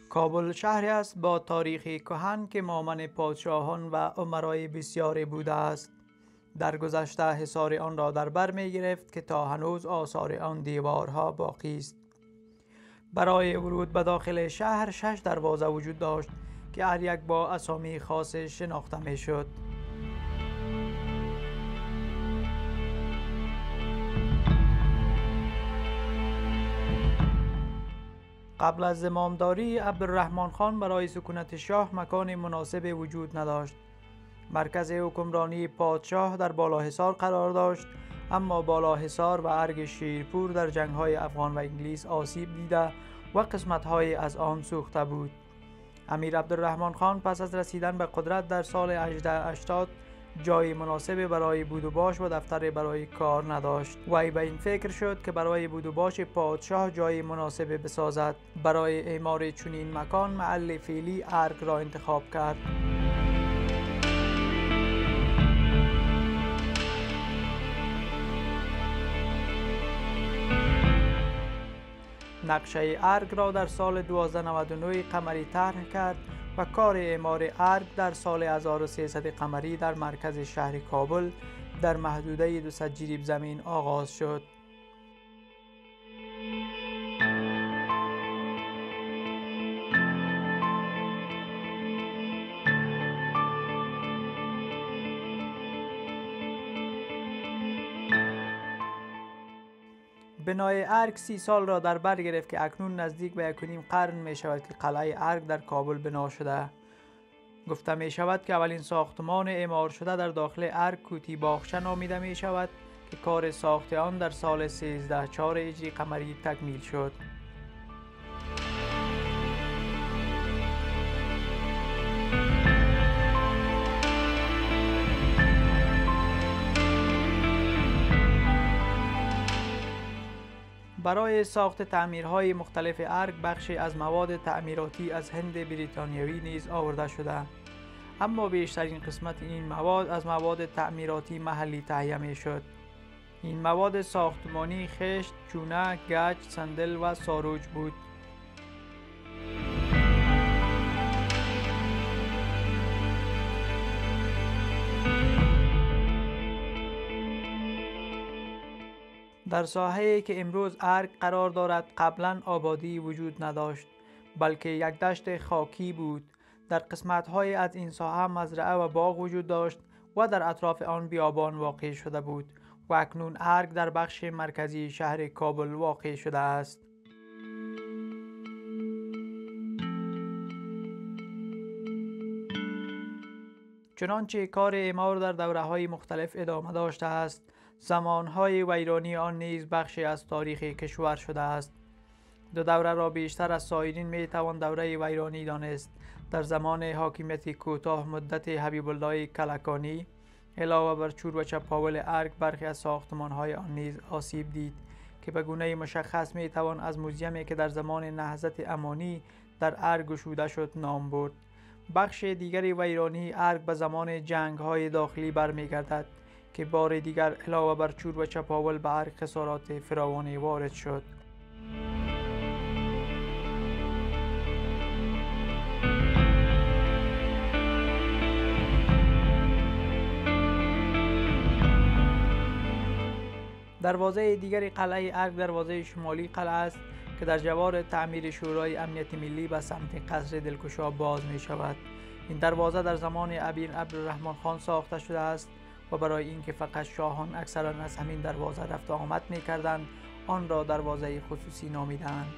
کابل شهری است با تاریخی کهن که مامن پادشاهان و امرای بسیاری بوده است. در گذشته حصار آن را در بر می گرفت که تا هنوز آثار آن دیوارها باقی است. برای ورود به داخل شهر 6 دروازه وجود داشت که هر یک با اسامی خاص شناخته می شد. قبل از زمامداری عبدالرحمن خان برای سکونت شاه مکان مناسب وجود نداشت. مرکز حکمرانی پادشاه در بالاحصار قرار داشت، اما بالاحصار و ارگ شیرپور در جنگ‌های افغان و انگلیس آسیب دیده و قسمت‌های از آن سوخته بود. امیر عبدالرحمن خان پس از رسیدن به قدرت در سال 1880 جای مناسب برای بود و باش و دفتر برای کار نداشت. وی به این فکر شد که برای بود و باش پادشاه جای مناسب بسازد. برای اعمار چنین مکان محل فعلی ارگ را انتخاب کرد. نقشه ارگ را در سال 1299 قمری طرح کرد و کار اعمار ارگ در سال 1300 قمری در مرکز شهر کابل در محدوده 200 جریب زمین آغاز شد. بنای ارگ 30 سال را در بر گرفت که اکنون نزدیک به 1.5 قرن می شود که قلعه ارگ در کابل بنا شده. گفته می شود که اولین ساختمان اعمار شده در داخل ارگ کوتی باغچه نامیده می شود که کار ساخت آن در سال 1304 هجری قمری تکمیل شد. برای ساخت تعمیرهای مختلف ارگ بخشی از مواد تعمیراتی از هند بریتانیایی نیز آورده شده، اما بیشترین قسمت این مواد از مواد تعمیراتی محلی تهیه می شد. این مواد ساختمانی خشت، چونه، گچ، صندل و ساروج بود. در ساحه‌ای که امروز ارگ قرار دارد قبلا آبادی وجود نداشت، بلکه یک دشت خاکی بود. در قسمت‌های از این ساحه مزرعه و باغ وجود داشت و در اطراف آن بیابان واقع شده بود و اکنون ارگ در بخش مرکزی شهر کابل واقع شده است. چنانچه کار اعمار در دوره‌های مختلف ادامه داشته است، زمانهای ویرانی آن نیز بخشی از تاریخ کشور شده است. دو دوره را بیشتر از سایرین می توان دوره ویرانی دانست. در زمان حاکمیت کوتاه مدت حبیب الله کلکانی علاوه بر چور و چپاول ارگ برخی از ساختمانهای آن نیز آسیب دید که به گونه مشخص می توان از موزیمی که در زمان نهضت امانی در ارگ گشوده شد نام برد. بخش دیگری ویرانی ارگ به زمان جنگ‌های داخلی برمیگردد که بار دیگر علاوه بر چور و چپاول به ارگ خسارات فراوانی وارد شد. دروازه دیگری قلعه ارگ دروازه شمالی قلعه است که در جوار تعمیر شورای امنیت ملی به سمت قصر دلکشا باز می شود. این دروازه در زمان امیر عبدالرحمن خان ساخته شده است و برای اینکه فقط شاهان اکثرا از همین دروازه رفت و آمد می کردند آن را دروازه خصوصی نامیدند.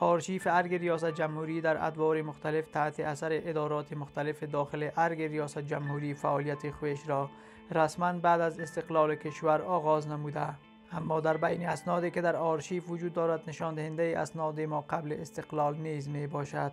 آرشیف ارگ ریاست جمهوری در ادوار مختلف تحت اثر ادارات مختلف داخل ارگ ریاست جمهوری فعالیت خودش را رسما بعد از استقلال کشور آغاز نموده، اما در بین اسنادی که در آرشیف وجود دارد نشان دهنده اسناد ما قبل استقلال نیز می باشد.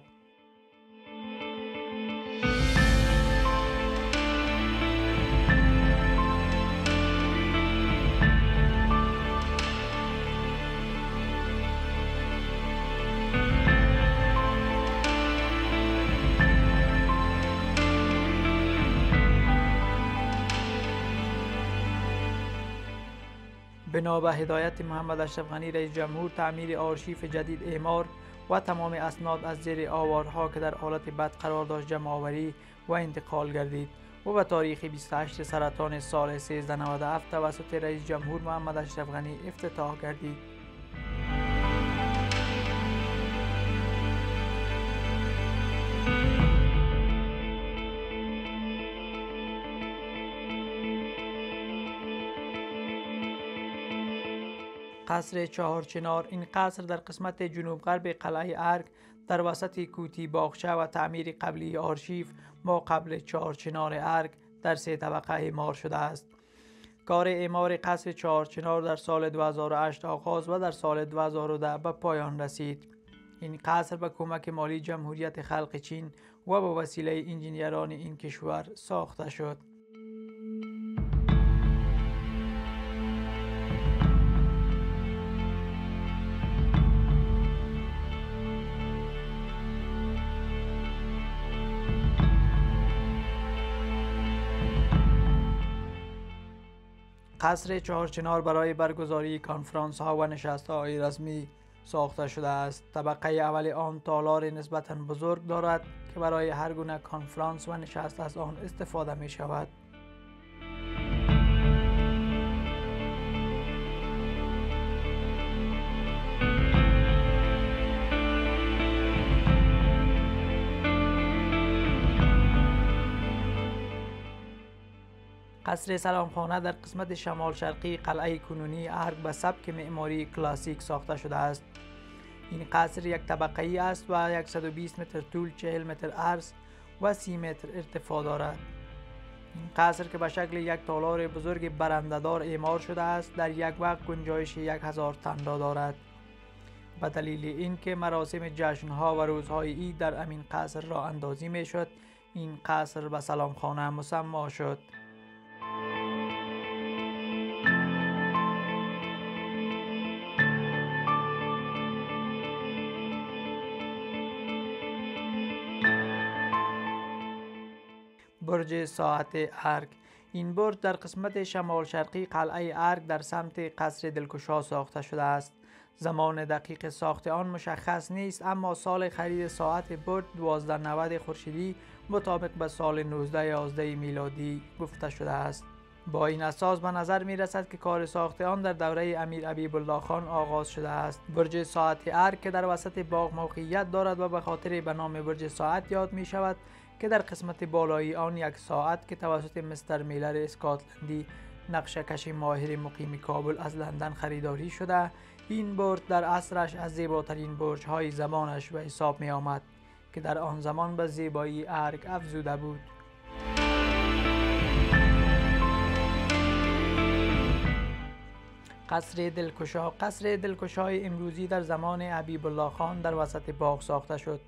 بنا به هدایت محمد اشرف غنی رئیس جمهور تعمیر آرشیف جدید اعمار و تمام اسناد از زیر آوارها که در حالت بد قرار داشت جمع آوری و انتقال گردید و به تاریخ 28 سرطان سال 1397 توسط رئیس جمهور محمد اشرف غنی افتتاح گردید. قصر چهارچنار. این قصر در قسمت جنوب غرب قلعه ارگ در وسط کوتی باغچه و تعمیر قبلی آرشیف ما قبل چهارچنار ارگ در 3 طبقه اعمار شده است. کار اعمار قصر چهارچنار در سال 2008 آغاز و در سال 2010 به پایان رسید. این قصر به کمک مالی جمهوریت خلق چین و با وسیله انجینیران این کشور ساخته شد. قصر چهارچنار برای برگزاری کنفرانس ها و نشست های رسمی ساخته شده است. طبقه اول آن تالار نسبتاً بزرگ دارد که برای هر گونه کنفرانس و نشست از آن استفاده می شود. قصر سلامخانه در قسمت شمال شرقی قلعه کنونی ارگ به سبک معماری کلاسیک ساخته شده است. این قصر یک طبقه ای است و 120 متر طول، 40 متر عرض و 30 متر ارتفاع دارد. این قصر که به شکل یک تالار بزرگ برنده‌دار اعمار شده است در یک وقت گنجایش 1000 تن را دارد. به دلیل اینکه مراسم جشن‌ها و روزهای عید در امین قصر راه اندازی می شد، این قصر به سلامخانه مسمی شد. برج ساعت ارگ. این برج در قسمت شمال شرقی قلعه ارگ در سمت قصر دلکشا ساخته شده است. زمان دقیق ساخت آن مشخص نیست، اما سال خرید ساعت برج 1290 خورشیدی مطابق به سال 1911 میلادی گفته شده است. با این اساس به نظر می رسد که کار ساخت آن در دوره امیر حبیب الله خان آغاز شده است. برج ساعت ارگ که در وسط باغ موقعیت دارد و به خاطر به نام برج ساعت یاد می شود که در قسمت بالایی آن یک ساعت که توسط مستر میلر اسکاتلندی نقشه کش ماهر مقیم کابل از لندن خریداری شده. این برج در عصرش از زیباترین برج های زمانش به حساب می آمد که در آن زمان به زیبایی ارگ افزوده بود. قصر دلکشا. قصر دلکشای امروزی در زمان حبیب الله خان در وسط باغ ساخته شد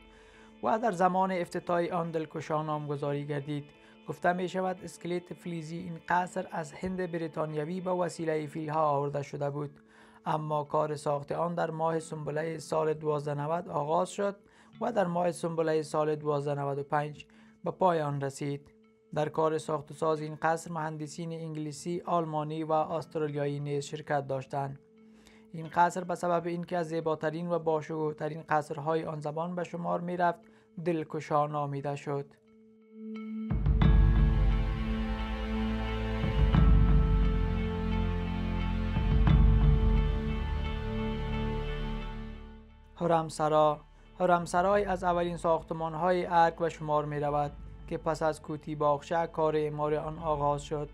و در زمان افتتاح آن دلکشا نامگذاری گردید. گفته می شود اسکلت فلزی این قصر از هند بریتانیایی به وسیله فیلها آورده شده بود، اما کار ساخت آن در ماه سنبله سال 1290 آغاز شد و در ماه سنبله سال 1295 به پایان رسید. در کار ساخت و ساز این قصر مهندسین انگلیسی، آلمانی و استرالیایی نیز شرکت داشتند. این قصر به سبب اینکه از زیباترین و باشکوه‌ترین قصرهای آن زمان به شمار می رفت دلکشا نامیده شد. حرمسرا. حرمسرای از اولین ساختمان‌های ارگ به شمار می رود که پس از کوتی باغچه کار اعمار آن آغاز شد.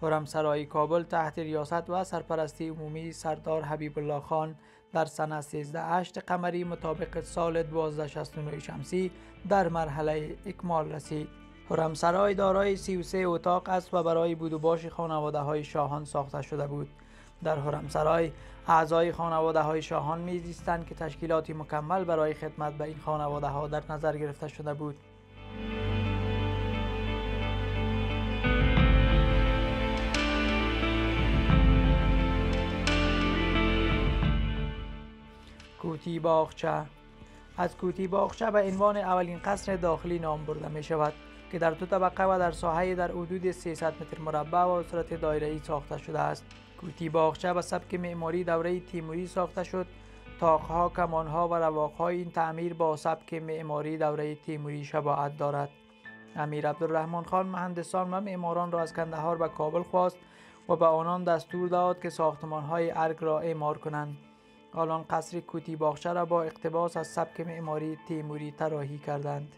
حرمسرای کابل تحت ریاست و سرپرستی عمومی سردار حبیب الله خان در سنه 13/8 قمری مطابق سال 1269 شمسی در مرحله اکمال رسید. حرمسرای دارای 33 اتاق است و برای بود و باش خانواده‌های شاهان ساخته شده بود. در حرمسرای اعضای خانواده‌های شاهان می‌زیستند که تشکیلاتی مکمل برای خدمت به این خانواده‌ها در نظر گرفته شده بود. کوتی باغچه. از کوتی باغچه به عنوان اولین قصر داخلی نام برده می شود. که در 2 طبقه و در ساحه در حدود 300 متر مربع و صورت دایره‌ای ساخته شده است. کوتی باغچه به سبک معماری دوره تیموری ساخته شد. طاق‌ها، کمان‌ها و رواق‌های این تعمیر با سبک معماری دوره تیموری شباهت دارد. امیر عبدالرحمن خان مهندسان و معماران را از کندهار به کابل خواست و به آنان دستور داد که ساختمان‌های ارگ را اعمار کنند. آنان قصر کوتی باغچه را با اقتباس از سبک معماری تیموری طراحی کردند.